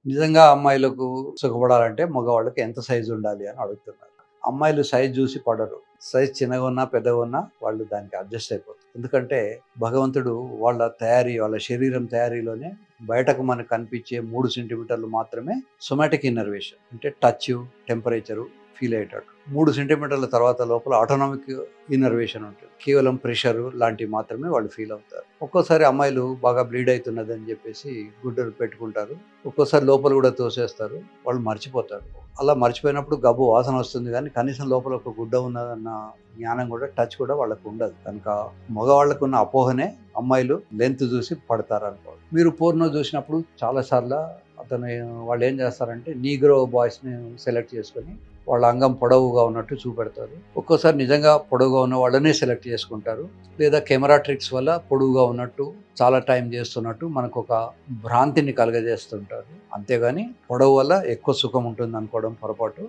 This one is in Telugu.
నిజంగా అమ్మాయిలకు సుఖపడాలంటే మగవాళ్ళకి ఎంత సైజు ఉండాలి అని అడుగుతున్నారు. అమ్మాయిలు సైజ్ చూసి పడరు. సైజ్ చిన్నగా ఉన్నా, పెద్దగా ఉన్నా వాళ్ళు దానికి అడ్జస్ట్ అయిపోతారు. ఎందుకంటే భగవంతుడు వాళ్ళ తయారీ, వాళ్ళ శరీరం తయారీలోనే బయటకు మనకు కనిపించే 3 సెంటీమీటర్లు మాత్రమే సొమాటిక్ ఇన్నర్వేషన్ అంటే టచ్, టెంపరేచరు ఫీల్ అయ్యేటట్టు. 3 సెంటీమీటర్ల తర్వాత లోపల ఆటోనామిక్ ఇన్నర్వేషన్ ఉంటుంది. కేవలం ప్రెషరు లాంటివి మాత్రమే వాళ్ళు ఫీల్ అవుతారు. ఒక్కోసారి అమ్మాయిలు బాగా బ్లీడ్ అవుతున్నదని చెప్పేసి గుడ్డలు పెట్టుకుంటారు. ఒక్కోసారి లోపల కూడా తోసేస్తారు. వాళ్ళు మర్చిపోతారు. అలా మర్చిపోయినప్పుడు గబ్బు వాసన వస్తుంది కానీ కనీసం లోపల ఒక గుడ్డ ఉన్నదన్న జ్ఞానం కూడా, టచ్ కూడా వాళ్ళకు ఉండదు. కనుక మగవాళ్ళకున్న అపోహనే అమ్మాయిలు లెంత్ చూసి పడతారనుకో. మీరు పోర్నో చూసినప్పుడు చాలా సార్లు వాళ్ళు ఏం చేస్తారంటే నీగ్రో బాయ్స్ని సెలెక్ట్ చేసుకొని వాళ్ళ అంగం పొడవుగా ఉన్నట్టు చూపెడతారు. ఒక్కోసారి నిజంగా పొడవుగా ఉన్న వాళ్ళనే సెలెక్ట్ చేసుకుంటారు. లేదా కెమెరా ట్రిక్స్ వల్ల పొడవుగా ఉన్నట్టు, చాలా టైం చేస్తున్నట్టు మనకు ఒక భ్రాంతిని కలుగజేస్తుంటారు. అంతేగాని పొడవు వల్ల ఎక్కువ సుఖం ఉంటుంది అనుకోవడం పొరపాటు.